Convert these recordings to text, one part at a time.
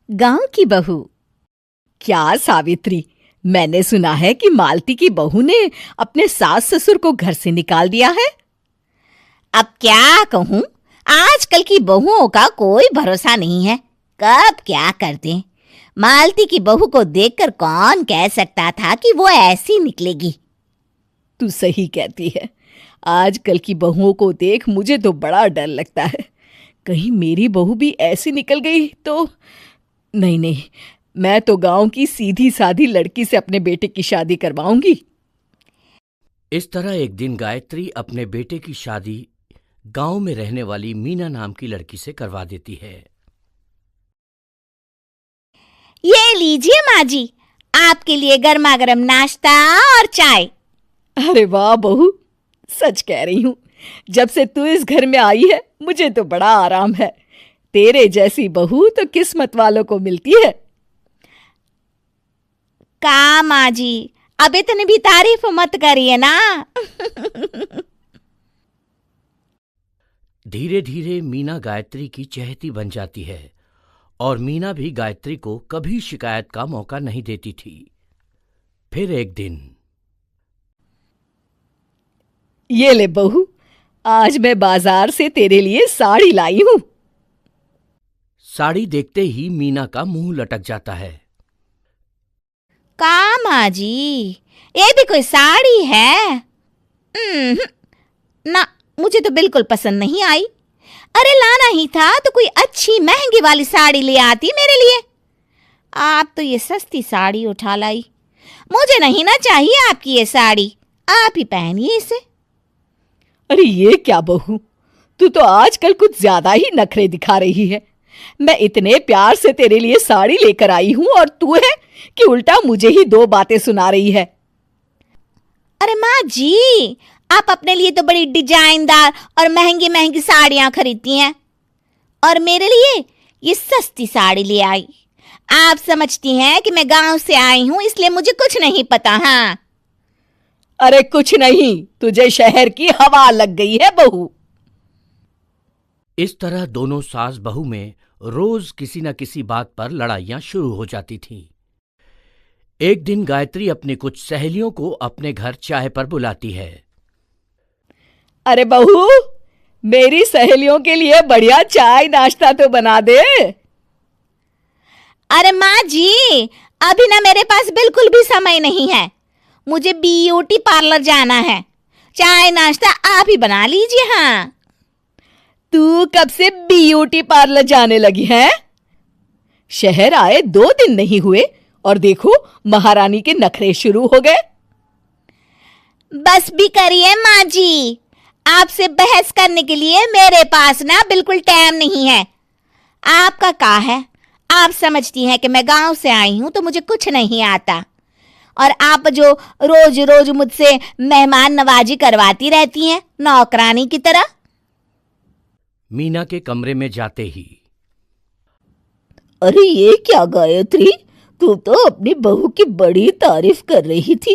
गांव की बहू। क्या सावित्री, मैंने सुना है कि मालती की बहू ने अपने सास ससुर को घर से निकाल दिया है। अब क्या कहूं, आजकल की बहुओं का कोई भरोसा नहीं है, कब क्या कर दें। मालती की बहू को देखकर कौन कह सकता था कि वो ऐसी निकलेगी। तू सही कहती है। आजकल की बहुओं को देख मुझे तो बड़ा डर लगता है। कहीं मेरी बहू भी ऐसी निकल गई तो। नहीं, मैं तो गांव की सीधी सादी लड़की से अपने बेटे की शादी करवाऊंगी। इस तरह एक दिन गायत्री अपने बेटे की शादी गांव में रहने वाली मीना नाम की लड़की से करवा देती है। ये लीजिए माँ जी, आपके लिए गर्मा गर्म नाश्ता और चाय। अरे वाह बहू, सच कह रही हूं, जब से तू इस घर में आई है मुझे तो बड़ा आराम है। तेरे जैसी बहू तो किस्मत वालों को मिलती है। का माँ जी, अब इतनी भी तारीफ मत करिए ना। धीरे धीरे मीना गायत्री की चहेती बन जाती है और मीना भी गायत्री को कभी शिकायत का मौका नहीं देती थी। फिर एक दिन, ये ले बहू, आज मैं बाजार से तेरे लिए साड़ी लाई हूं। साड़ी देखते ही मीना का मुंह लटक जाता है। का माँ जी, ये भी कोई साड़ी है? ना, मुझे तो बिल्कुल पसंद नहीं आई। अरे लाना ही था तो कोई अच्छी महंगी वाली साड़ी ले आती मेरे लिए। आप तो ये सस्ती साड़ी उठा लाई। मुझे नहीं ना चाहिए आपकी ये साड़ी, आप ही पहनिए इसे। अरे ये क्या बहू, तू तो आजकल कुछ ज्यादा ही नखरे दिखा रही है। मैं इतने प्यार से तेरे लिए साड़ी लेकर आई हूं और तू है कि उल्टा मुझे ही दो बातें सुना रही है। अरे माँ जी, आप अपने लिए तो बड़ी डिजाइनदार और महंगी महंगी साड़ियां खरीदती हैं और मेरे लिए ये सस्ती साड़ी ले आई। आप समझती हैं कि मैं गांव से आई हूं इसलिए मुझे कुछ नहीं पता। हाँ, अरे कुछ नहीं, तुझे शहर की हवा लग गई है बहू। इस तरह दोनों सास बहू में रोज किसी न किसी बात पर लड़ाइयां शुरू हो जाती थीं। एक दिन गायत्री अपनी कुछ सहेलियों को अपने घर चाय पर बुलाती है। अरे बहू, मेरी सहेलियों के लिए बढ़िया चाय नाश्ता तो बना दे। अरे माँ जी, अभी ना मेरे पास बिल्कुल भी समय नहीं है। मुझे ब्यूटी पार्लर जाना है। चाय नाश्ता आप ही बना लीजिए। हाँ, तू कब से ब्यूटी पार्लर जाने लगी है? शहर आए 2 दिन नहीं हुए और देखो महारानी के नखरे शुरू हो गए। बस भी करिए माँ जी, आपसे बहस करने के लिए मेरे पास ना बिल्कुल टाइम नहीं है। आपका क्या है, आप समझती हैं कि मैं गांव से आई हूं तो मुझे कुछ नहीं आता और आप जो रोज रोज मुझसे मेहमान नवाजी करवाती रहती हैं नौकरानी की तरह। मीना के कमरे में जाते ही, अरे ये क्या गायत्री, तू तो अपनी बहू की बड़ी तारीफ कर रही थी,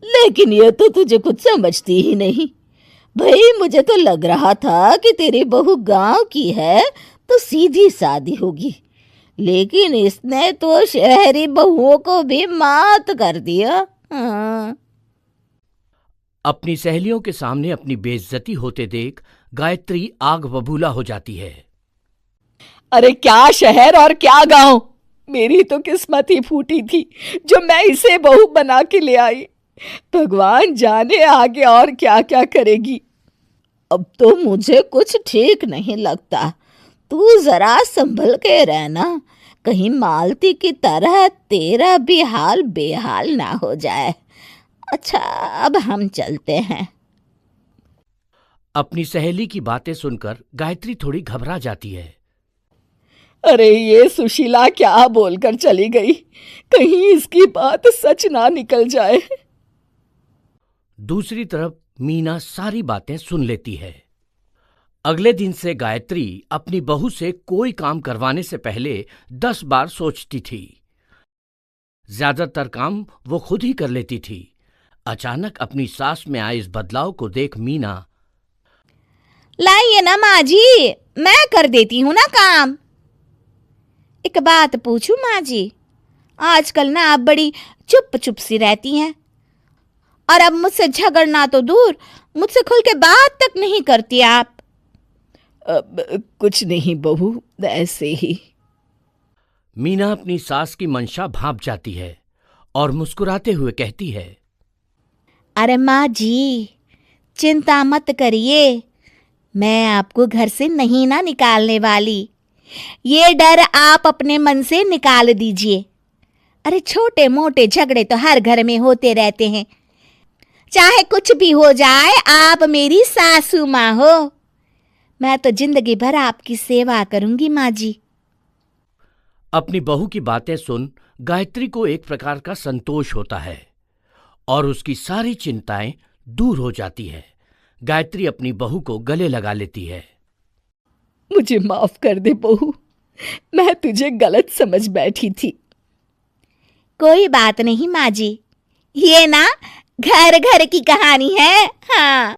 लेकिन ये तो तुझे कुछ समझती ही नहीं। भाई मुझे तो लग रहा था कि तेरी बहू गांव की है तो सीधी सादी होगी, लेकिन इसने तो शहरी बहुओं को भी मात कर दिया। हाँ। अपनी सहेलियों के सामने अपनी बेइज्जती होते देख गायत्री आग बबूला हो जाती है। अरे क्या शहर और क्या गांव, मेरी तो किस्मत ही फूटी थी जो मैं इसे बहू बना के ले आई। भगवान जाने आगे और क्या क्या करेगी। अब तो मुझे कुछ ठीक नहीं लगता। तू जरा संभल के रहना, कहीं मालती की तरह तेरा भी हाल बेहाल ना हो जाए। अच्छा, अब हम चलते हैं। अपनी सहेली की बातें सुनकर गायत्री थोड़ी घबरा जाती है। अरे ये सुशीला क्या बोलकर चली गई, कहीं इसकी बात सच ना निकल जाए। दूसरी तरफ मीना सारी बातें सुन लेती है। अगले दिन से गायत्री अपनी बहू से कोई काम करवाने से पहले 10 बार सोचती थी। ज्यादातर काम वो खुद ही कर लेती थी। अचानक अपनी सास में आए इस बदलाव को देख मीना, लाइए ना माँ जी, मैं कर देती हूँ ना काम। एक बात पूछूं माँ जी, आजकल ना आप बड़ी चुप चुप सी रहती हैं और अब मुझसे झगड़ना तो दूर, मुझसे खुल के बात तक नहीं करती आप। कुछ नहीं बहू, ऐसे ही। मीना अपनी सास की मंशा भांप जाती है और मुस्कुराते हुए कहती है, अरे माँ जी, चिंता मत करिए, मैं आपको घर से नहीं ना निकालने वाली। ये डर आप अपने मन से निकाल दीजिए। अरे छोटे मोटे झगड़े तो हर घर में होते रहते हैं, चाहे कुछ भी हो जाए, आप मेरी सासू माँ हो। मैं तो जिंदगी भर आपकी सेवा करूंगी माँ जी। अपनी बहू की बातें सुन गायत्री को एक प्रकार का संतोष होता है और उसकी सारी चिंताएं दूर हो जाती है। गायत्री अपनी बहू को गले लगा लेती है। मुझे माफ कर दे बहू, मैं तुझे गलत समझ बैठी थी। कोई बात नहीं माँ जी, ये ना घर घर की कहानी है। हाँ।